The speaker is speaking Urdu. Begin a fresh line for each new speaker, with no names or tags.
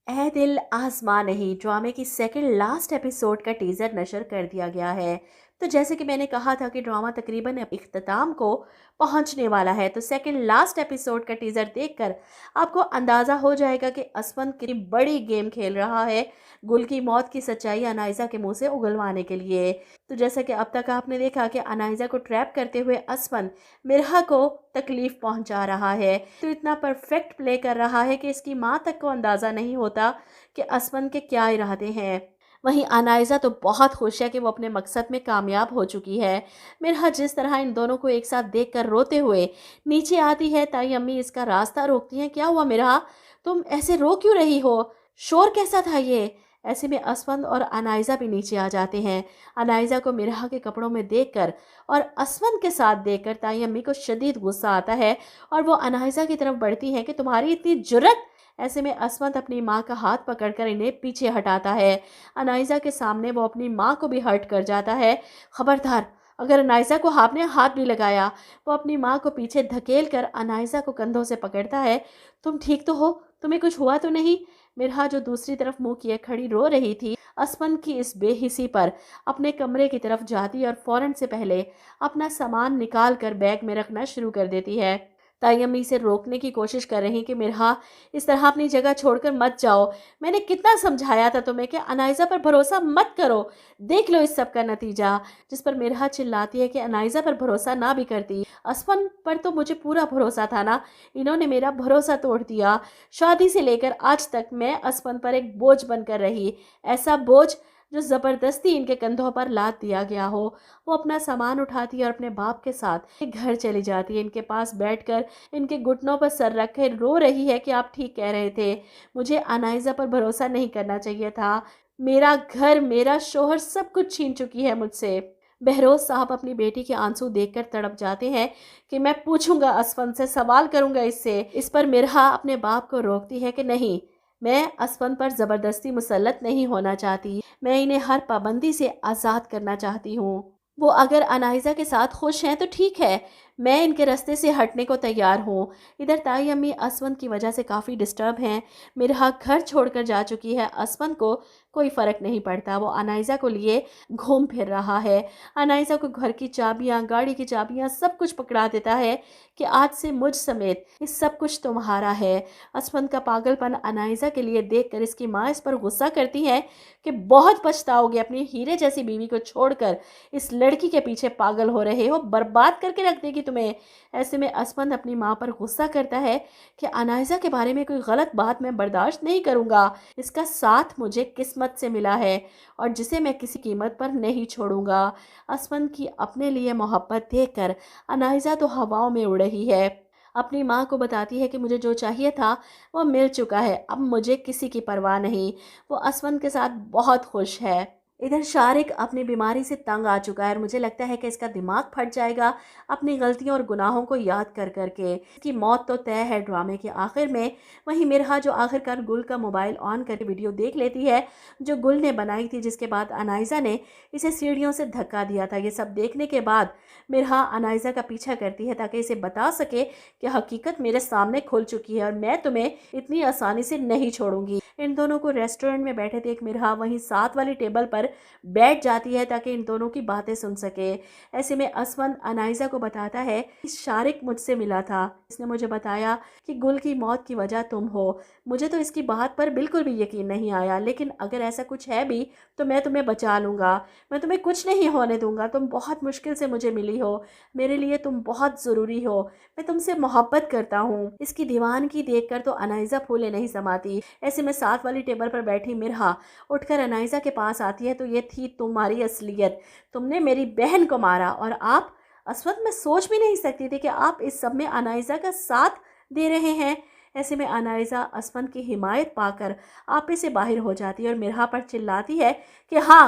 اے دل آزما نہیں ڈرامے کی سیکنڈ لاسٹ ایپیسوڈ کا ٹیزر نشر کر دیا گیا ہے۔ تو جیسے کہ میں نے کہا تھا کہ ڈرامہ تقریباً اختتام کو پہنچنے والا ہے، تو سیکنڈ لاسٹ ایپیسوڈ کا ٹیزر دیکھ کر آپ کو اندازہ ہو جائے گا کہ اسپند کتنی بڑی گیم کھیل رہا ہے گل کی موت کی سچائی انائزہ کے منہ سے اگلوانے کے لیے۔ تو جیسا کہ اب تک آپ نے دیکھا کہ انائزہ کو ٹریپ کرتے ہوئے اسپند مرہا کو تکلیف پہنچا رہا ہے، تو اتنا پرفیکٹ پلے کر رہا ہے کہ اس کی ماں تک کو اندازہ نہیں ہوتا کہ اسپند کے کیا ارادے ہیں۔ وہیں انائزہ تو بہت خوش ہے کہ وہ اپنے مقصد میں کامیاب ہو چکی ہے۔ مرہا جس طرح ان دونوں کو ایک ساتھ دیکھ کر روتے ہوئے نیچے آتی ہے، تائی امی اس کا راستہ روکتی ہیں۔ کیا ہوا مرہا؟ تم ایسے رو کیوں رہی ہو؟ شور کیسا تھا یہ؟ ایسے میں اسپند اور انائزہ بھی نیچے آ جاتے ہیں۔ انائزہ کو مرہا کے کپڑوں میں دیکھ کر اور اسپند کے ساتھ دیکھ کر تائی امی کو شدید غصہ آتا ہے اور وہ انائزہ کی طرف بڑھتی ہیں کہ تمہاری اتنی جرت! ایسے میں اسپند اپنی ماں کا ہاتھ پکڑ کر انہیں پیچھے ہٹاتا ہے۔ انائزہ کے سامنے وہ اپنی ماں کو بھی ہرٹ کر جاتا ہے۔ خبردار، اگر انائزہ کو آپ نے ہاتھ بھی لگایا۔ وہ اپنی ماں کو پیچھے دھکیل کر انائزہ کو کندھوں سے پکڑتا ہے۔ تم ٹھیک تو ہو؟ تمہیں کچھ ہوا تو نہیں؟ مرہا جو دوسری طرف منہ کیے کھڑی رو رہی تھی، اسپند کی اس بے حسی پر اپنے کمرے کی طرف جاتی اور فوراً سے پہلے اپنا سامان نکال کر بیگ میں رکھنا شروع کر دیتی ہے۔ تائی امی اسے روکنے کی کوشش کر رہی کہ مرہا اس طرح اپنی جگہ چھوڑ کر مت جاؤ۔ میں نے کتنا سمجھایا تھا تمہیں کہ انائزہ پر بھروسہ مت کرو، دیکھ لو اس سب کا نتیجہ۔ جس پر مرہا چلاتی ہے کہ انائزہ پر بھروسہ نہ بھی کرتی، اسپند پر تو مجھے پورا بھروسہ تھا نا، انہوں نے میرا بھروسہ توڑ دیا۔ شادی سے لے کر آج تک میں اسپند پر ایک بوجھ بن کر رہی، ایسا بوجھ جو زبردستی ان کے کندھوں پر لاد دیا گیا ہو۔ وہ اپنا سامان اٹھاتی ہے اور اپنے باپ کے ساتھ گھر چلی جاتی ہے۔ ان کے پاس بیٹھ کر ان کے گھٹنوں پر سر رکھ کے رو رہی ہے کہ آپ ٹھیک کہہ رہے تھے، مجھے انائزہ پر بھروسہ نہیں کرنا چاہیے تھا۔ میرا گھر، میرا شوہر، سب کچھ چھین چکی ہے مجھ سے۔ بہروز صاحب اپنی بیٹی کے آنسو دیکھ کر تڑپ جاتے ہیں کہ میں پوچھوں گا اسپند سے، سوال کروں گا اس سے۔ اس پر مرہا اپنے باپ کو روکتی ہے کہ نہیں، میں اسپند پر زبردستی مسلط نہیں ہونا چاہتی، میں انہیں ہر پابندی سے آزاد کرنا چاہتی ہوں۔ وہ اگر انائزہ کے ساتھ خوش ہیں تو ٹھیک ہے، میں ان کے راستے سے ہٹنے کو تیار ہوں۔ ادھر تائی امی اسپند کی وجہ سے کافی ڈسٹرب ہیں۔ مرہا گھر چھوڑ کر جا چکی ہے، اسپند کو کوئی فرق نہیں پڑتا، وہ انائزہ کو لیے گھوم پھر رہا ہے۔ انائزہ کو گھر کی چابیاں، گاڑی کی چابیاں، سب کچھ پکڑا دیتا ہے کہ آج سے مجھ سمیت یہ سب کچھ تمہارا ہے۔ اسپند کا پاگل پن انائزہ کے لیے دیکھ کر اس کی ماں اس پر غصہ کرتی ہے کہ بہت پچھتاؤ گے، اپنی ہیرے جیسی بیوی کو چھوڑ کر اس لڑکی کے پیچھے پاگل ہو رہے ہو، برباد کر کے رکھ دے گی تمہیں۔ ایسے میں اسپند اپنی ماں پر غصہ کرتا ہے کہ انائزہ کے بارے میں کوئی غلط بات میں برداشت نہیں کروں گا، اس کا ساتھ مجھے قسمت سے ملا ہے اور جسے میں کسی قیمت پر نہیں چھوڑوں گا۔ اسپند کی اپنے لیے محبت دیکھ کر انائزہ تو ہواؤں میں اڑ رہی ہے۔ اپنی ماں کو بتاتی ہے کہ مجھے جو چاہیے تھا وہ مل چکا ہے، اب مجھے کسی کی پرواہ نہیں۔ وہ اسپند کے ساتھ بہت خوش ہے۔ ادھر شارق اپنی بیماری سے تنگ آ چکا ہے اور مجھے لگتا ہے کہ اس کا دماغ پھٹ جائے گا اپنی غلطیوں اور گناہوں کو یاد کر کر کے۔ اس کی موت تو طے ہے ڈرامے کے آخر میں۔ وہیں مرہا جو آخر کار گل کا موبائل آن کر کے ویڈیو دیکھ لیتی ہے جو گل نے بنائی تھی، جس کے بعد انائزہ نے اسے سیڑھیوں سے دھکا دیا تھا۔ یہ سب دیکھنے کے بعد مرہا انائزہ کا پیچھا کرتی ہے تاکہ اسے بتا سکے کہ حقیقت میرے سامنے کھل چکی ہے اور میں تمہیں اتنی آسانی سے نہیں چھوڑوں گی۔ ان دونوں کو ریسٹورنٹ میں بیٹھے دیکھ مرہا وہیں ساتھ والی ٹیبل پر بیٹھ جاتی ہے تاکہ ان دونوں کی باتیں سن سکے۔ ایسے میں اسپند انائزہ کو بتاتا ہے کہ شارق مجھ سے ملا تھا، اس نے مجھے بتایا کہ گل کی موت کی وجہ تم ہو۔ مجھے تو اس کی بات پر بالکل بھی یقین نہیں آیا، لیکن اگر ایسا کچھ ہے بھی تو میں تمہیں بچا لوں گا، میں تمہیں کچھ نہیں ہونے دوں گا۔ تم بہت مشکل سے مجھے ملی ہو، میرے لیے تم بہت ضروری ہو، میں تم سے محبت کرتا ہوں۔ اس کی دیوانگی دیکھ کر تو انائزہ پھولے نہیں سماتی۔ ایسے میں ساتھ والی ٹیبل پر بیٹھی مرہا اٹھ کر انائزہ کے پاس آتی ہے، تو یہ تھی تمہاری اصلیت، تم نے میری بہن کو مارا اور آپ اسود میں سوچ بھی نہیں سکتی تھی کہ آپ اس سب میں انائزہ کا ساتھ دے رہے ہیں۔ ایسے میں انائزہ اسپند کی حمایت پا کر آپے سے باہر ہو جاتی ہے اور مرہا پر چلاتی ہے کہ ہاں،